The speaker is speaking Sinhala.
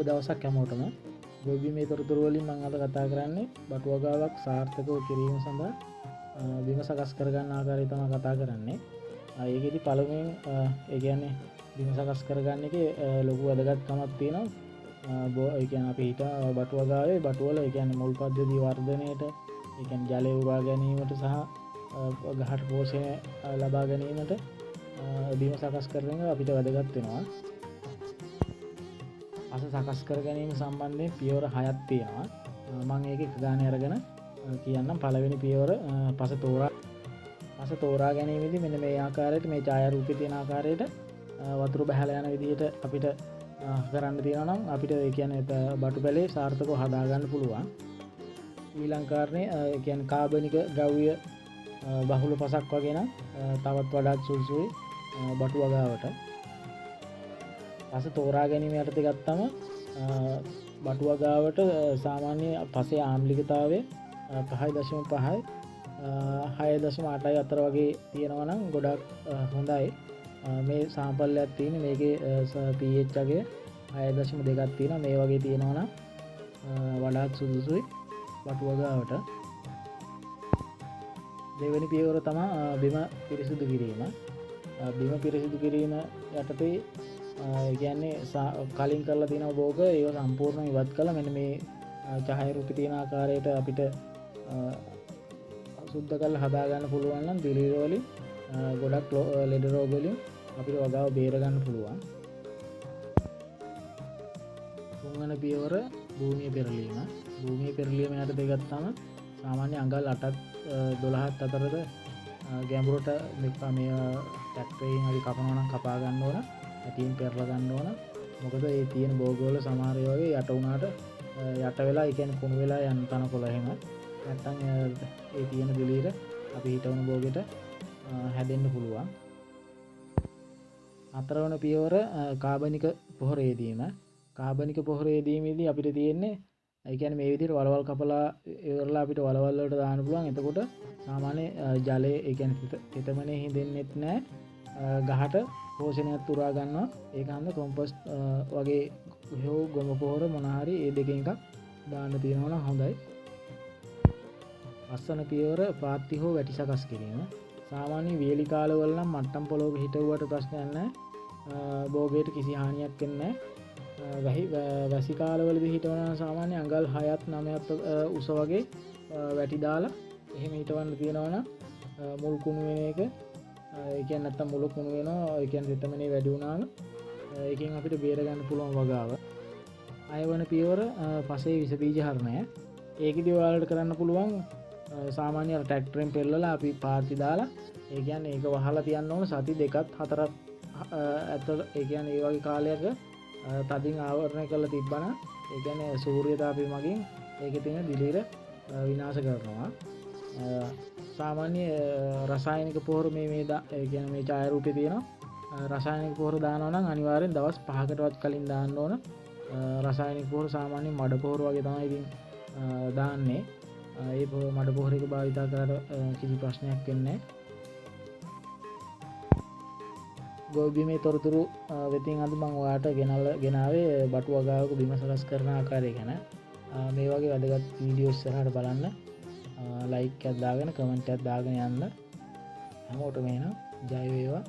දවසක් හැමෝටම. ගොවි මේ තොරතුරු වලින් මම අද කතා කරන්නේ බටු වගාවක් සාර්ථකව කිරීම සඳහා බිම සකස් කරගන්න ආකාරය තමයි කතා කරන්නේ. ඒකෙදි පළමුවෙන් ඒ කියන්නේ බිම සකස් කරගන්න එකේ ලොකු වැදගත්කමක් තියෙනවා. ඒ කියන්නේ අපි හිත බටු වගාවේ බටු වල ඒ කියන්නේ මුල් පද්ධති වර්ධනයේට ඒ කියන්නේ ජලය උරා ගැනීමට සහ ගහට පෝෂණය ලබා ගැනීමට බිම සකස් කරන එක අපිට වැදගත් වෙනවා. පස සකස් කර ගැනීම සම්බන්ධයෙන් පියවර 6ක් තියෙනවා. මම ඒක එක ගානේ අරගෙන කියන්නම්. පළවෙනි පියවර පස තෝරා ගැනීමේදී මෙන්න මේ ආකාරයට මේ ඡායාරූපයේ තියෙන ආකාරයට වතුර බහලා යන විදිහට අපිට කරන්න තියෙනවා නම් අපිට ඒ කියන්නේ බටු පැලේ සාර්ථකව හදා ගන්න පුළුවන්. ඊළඟ කාරණේ ඒ කියන්නේ කාබනික ද්‍රව්‍ය බහුල පසක් වගේ නම් තවත් වඩාත් සුදුසුයි බටු වගාවට. පස තෝරා ගැනීම යටතේ ගත්තම බටු වගාවට සාමාන්‍ය පසේ ආම්ලිකතාවය 5.5යි 6.8යි අතර වගේ තියෙනවා නම් ගොඩක් හොඳයි. මේ සාම්පල්ලයක් තියෙන මේකේ pH අගය 6.2ක් තියෙනවා. මේ වගේ තියෙනවා නම් වඩාත් සුදුසුයි බටු වගාවට. දෙවෙනි පියවර තමයි බිම පිරිසිදු කිරීම. බිම පිරිසිදු කිරීම යටතේ කියන්නේ කලින් කරලා තියෙන භෝග ඒව සම්පූර්ණයෙන් ඉවත් කළා මෙන්න මේ ඡායාරූපේ තියෙන ආකාරයට අපිට සුද්ධ කරලා හදා ගන්න පුළුවන් නම් දිලීර වලින් ගොඩක් ලෙඩ රෝග වලින් අපිට වගාව බේර ගන්න පුළුවන්. තුන්වන පියවර භූමිය පෙරලීම. භූමිය පෙරලීම යටතේ ගත්තාම සාමාන්‍ය අඟල් 8ක් 12ක් අතරද ගැඹුරට මේ ට්‍රැක්ටරයෙන් හරි කපනවා නම් කපා ගන්න ඕන. ඇටියෙන් පෙරලා ගන්න ඕන. මොකද ඒ තියෙන භෝග වල සමහර ඒවා වගේ යට වුණාට යට වෙලා ඒ කියන්නේ කුණු වෙලා යන තනකොළ එහෙම නැත්තම් ඒ තියෙන දිලීර අපි හිටවන භෝගෙට හැදෙන්න පුළුවන්. හතරවන පියවර කාබනික පොහොර යෙදීම. කාබනික පොහොර යෙදීමේදී අපිට තියෙන්නේ ඒ කියන්නේ මේ විදිහට වලවල් කපලා ඉවරලා අපිට වලවල් වලට දාන්න පුළුවන්. එතකොට සාමාන්‍ය ජලය ඒ කියන්නේ තෙතමනේ හින්දෙන්නෙත් නැහැ. ගහට පෝෂණයක් උරා ගන්නවා. ඒක හන්ද කොම්පොස්ට් වගේ හෝ ගොම පොහොර මොන හරි ඒ දෙකෙන් එකක් දාන්න තියෙනවා නම් හොඳයි. පස්වන පියවර පාත්ති හෝ වැටි සකස් කිරීම. සාමාන්‍ය වේලි කාලවල නම් මට්ටම් පොළොවක හිටවුවට ප්‍රශ්නයක් නැහැ. භෝගයට කිසි හානියක් වෙන්නේ නැහැ. වැසි කාලවලදී හිටවනවා සාමාන්‍ය අඟල් 6ක් 9ක් උස වගේ වැටි දාලා එහෙම හිටවන්න තියෙනවා නම් මුල් කුණු වෙන එක ඒ කියන්නේ නැත්තම් මුල කුණු වෙනවා. ඒ කියන්නේ තෙතමනේ වැඩි වුණාම ඒකෙන් අපිට බේර ගන්න පුළුවන් වගාව. 6 වන පියවර පසේ විස බීජ හරණය. ඒකෙදි ඔයාලට කරන්න පුළුවන් සාමාන්‍ය ට්‍රැක්ටරෙන් පෙරලලා අපි පාත්ති දාලා ඒ කියන්නේ ඒක වහලා තියන්න ඕන සති 2ක් 4ක් ඇතුළ ඒ කියන්නේ ඒ වගේ කාලයක තදින් ආවරණය කරලා තිබ්බනම් ඒ කියන්නේ සූර්ය තාපය මගින් ඒකේ තියෙන දිලීර විනාශ කරනවා. සාමාන්‍ය රසායනික පොහොර මේ ඒ කියන්නේ මේ ඡායාරූපේ තියෙනවා. රසායනික පොහොර දානවා නම් අනිවාර්යෙන් දවස් 5කටවත් කලින් දාන්න ඕන. රසායනික පොහොර සාමාන්‍ය මඩ පොහොර වගේ තමයි ඉතින් දාන්නේ. ඒ මඩ පොහොර එක භාවිතා කරලා කිසි ප්‍රශ්නයක් වෙන්නේ නැහැ. ගොවිබිමේ තොරතුරු වෙතින් අද මම ඔයාලට ගෙනාවේ බටු වගාවක බිම සකස් කරන ආකාරය ගැන. මේ වගේ වැදගත් වීඩියෝ ඉස්සරහට බලන්න. ලයික් එකක් දාගෙන කමෙන්ට් එකක් දාගෙන යන්න. හැමෝටම එනවා. ජය වේවා.